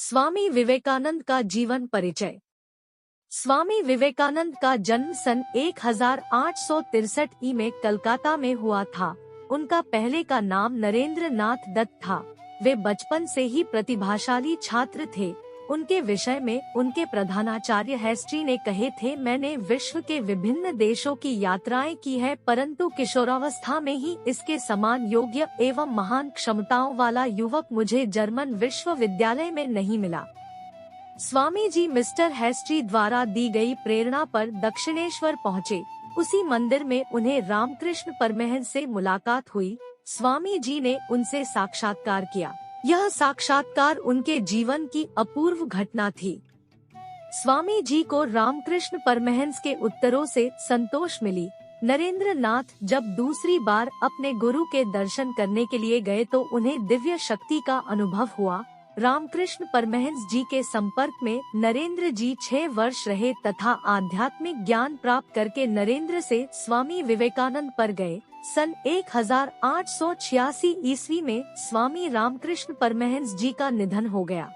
स्वामी विवेकानंद का जीवन परिचय। स्वामी विवेकानंद का जन्म सन 1863 में कलकत्ता में हुआ था। उनका पहले का नाम नरेंद्र नाथ दत्त था। वे बचपन से ही प्रतिभाशाली छात्र थे। उनके विषय में उनके प्रधानाचार्य हेस्टी ने कहे थे, मैंने विश्व के विभिन्न देशों की यात्राएं की है, परंतु किशोरावस्था में ही इसके समान योग्य एवं महान क्षमताओं वाला युवक मुझे जर्मन विश्वविद्यालय में नहीं मिला। स्वामी जी मिस्टर हेस्टी द्वारा दी गई प्रेरणा पर दक्षिणेश्वर पहुँचे। उसी मंदिर में उन्हें रामकृष्ण परमहंस से मुलाकात हुई। स्वामी जी ने उनसे साक्षात्कार किया। यह साक्षात्कार उनके जीवन की अपूर्व घटना थी। स्वामी जी को रामकृष्ण परमहंस के उत्तरों से संतोष मिली। नरेंद्र नाथ जब दूसरी बार अपने गुरु के दर्शन करने के लिए गए तो उन्हें दिव्य शक्ति का अनुभव हुआ। रामकृष्ण परमहंस जी के संपर्क में नरेंद्र जी 6 वर्ष रहे तथा आध्यात्मिक ज्ञान प्राप्त करके नरेंद्र से स्वामी विवेकानंद पर गए। सन 1886 ईस्वी में स्वामी रामकृष्ण परमहंस जी का निधन हो गया।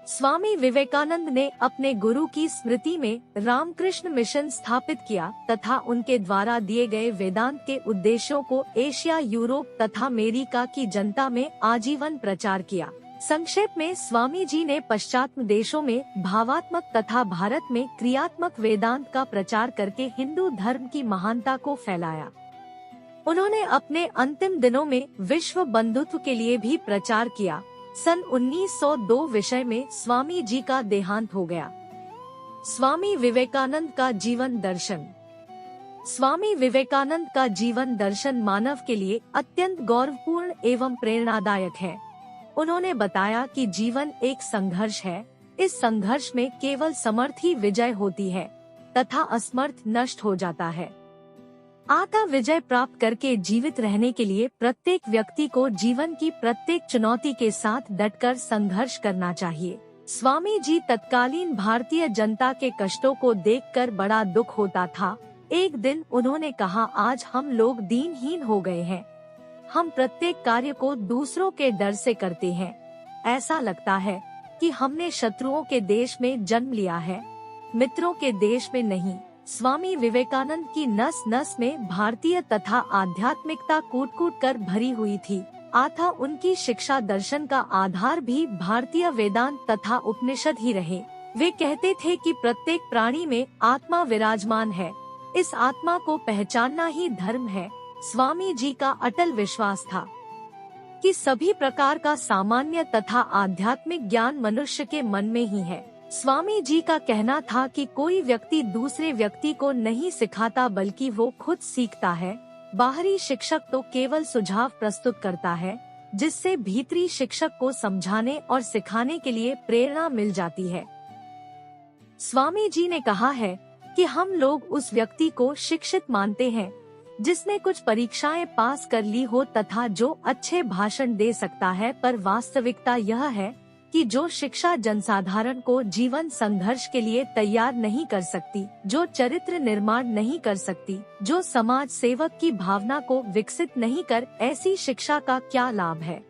स्वामी विवेकानंद ने अपने गुरु की स्मृति में रामकृष्ण मिशन स्थापित किया तथा उनके द्वारा दिए गए वेदांत के उद्देश्यों को एशिया, यूरोप तथा अमेरिका की जनता में आजीवन प्रचार किया। संक्षेप में स्वामी जी ने पश्चात्य देशों में भावात्मक तथा भारत में क्रियात्मक वेदांत का प्रचार करके हिंदू धर्म की महानता को फैलाया। उन्होंने अपने अंतिम दिनों में विश्व बंधुत्व के लिए भी प्रचार किया। सन 1902 विषय में स्वामी जी का देहांत हो गया। स्वामी विवेकानंद का जीवन दर्शन। स्वामी विवेकानंद का जीवन दर्शन मानव के लिए अत्यंत गौरवपूर्ण एवं प्रेरणादायक है। उन्होंने बताया कि जीवन एक संघर्ष है। इस संघर्ष में केवल समर्थ ही विजय होती है तथा असमर्थ नष्ट हो जाता है। आत्म विजय प्राप्त करके जीवित रहने के लिए प्रत्येक व्यक्ति को जीवन की प्रत्येक चुनौती के साथ डटकर संघर्ष करना चाहिए। स्वामी जी तत्कालीन भारतीय जनता के कष्टों को देखकर बड़ा दुख होता था। एक दिन उन्होंने कहा, आज हम लोग दीनहीन हो गए हैं। हम प्रत्येक कार्य को दूसरों के डर से करते हैं। ऐसा लगता है कि हमने शत्रुओं के देश में जन्म लिया है, मित्रों के देश में नहीं। स्वामी विवेकानंद की नस नस में भारतीय तथा आध्यात्मिकता कूट कूट कर भरी हुई थी। अतः उनकी शिक्षा दर्शन का आधार भी भारतीय वेदांत तथा उपनिषद ही रहे। वे कहते थे कि प्रत्येक प्राणी में आत्मा विराजमान है, इस आत्मा को पहचानना ही धर्म है। स्वामी जी का अटल विश्वास था कि सभी प्रकार का सामान्य तथा आध्यात्मिक ज्ञान मनुष्य के मन में ही है। स्वामी जी का कहना था कि कोई व्यक्ति दूसरे व्यक्ति को नहीं सिखाता बल्कि वो खुद सीखता है। बाहरी शिक्षक तो केवल सुझाव प्रस्तुत करता है, जिससे भीतरी शिक्षक को समझाने और सिखाने के लिए प्रेरणा मिल जाती है। स्वामी जी ने कहा है कि हम लोग उस व्यक्ति को शिक्षित मानते हैं जिसने कुछ परीक्षाएं पास कर ली हो तथा जो अच्छे भाषण दे सकता है, पर वास्तविकता यह है कि जो शिक्षा जनसाधारण को जीवन संघर्ष के लिए तैयार नहीं कर सकती, जो चरित्र निर्माण नहीं कर सकती, जो समाज सेवक की भावना को विकसित नहीं कर, ऐसी शिक्षा का क्या लाभ है।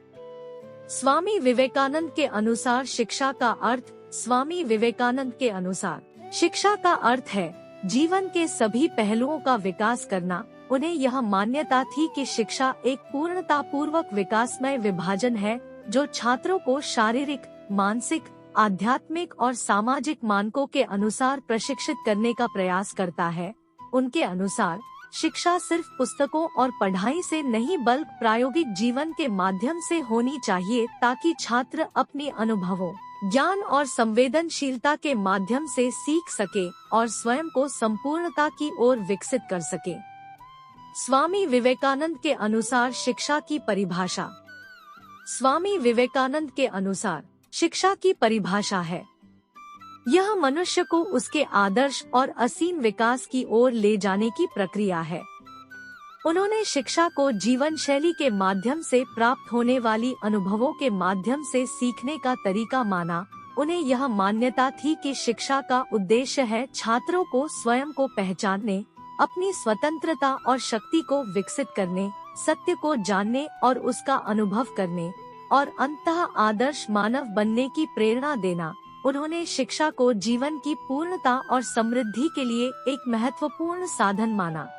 स्वामी विवेकानंद के अनुसार शिक्षा का अर्थ। स्वामी विवेकानंद के अनुसार शिक्षा का अर्थ है जीवन के सभी पहलुओं का विकास करना। उन्हें यह मान्यता थी कि शिक्षा एक पूर्णतापूर्वक विकासमय विभाजन है जो छात्रों को शारीरिक, मानसिक, आध्यात्मिक और सामाजिक मानकों के अनुसार प्रशिक्षित करने का प्रयास करता है। उनके अनुसार शिक्षा सिर्फ पुस्तकों और पढ़ाई से नहीं बल्कि प्रायोगिक जीवन के माध्यम से होनी चाहिए, ताकि छात्र अपने अनुभवों, ज्ञान और संवेदनशीलता के माध्यम से सीख सके और स्वयं को संपूर्णता की ओर विकसित कर सके। स्वामी विवेकानंद के अनुसार शिक्षा की परिभाषा। स्वामी विवेकानंद के अनुसार शिक्षा की परिभाषा है, यह मनुष्य को उसके आदर्श और असीम विकास की ओर ले जाने की प्रक्रिया है। उन्होंने शिक्षा को जीवन शैली के माध्यम से प्राप्त होने वाली अनुभवों के माध्यम से सीखने का तरीका माना। उन्हें यह मान्यता थी कि शिक्षा का उद्देश्य है छात्रों को स्वयं को पहचानने, अपनी स्वतंत्रता और शक्ति को विकसित करने, सत्य को जानने और उसका अनुभव करने और अंततः आदर्श मानव बनने की प्रेरणा देना। उन्होंने शिक्षा को जीवन की पूर्णता और समृद्धि के लिए एक महत्वपूर्ण साधन माना।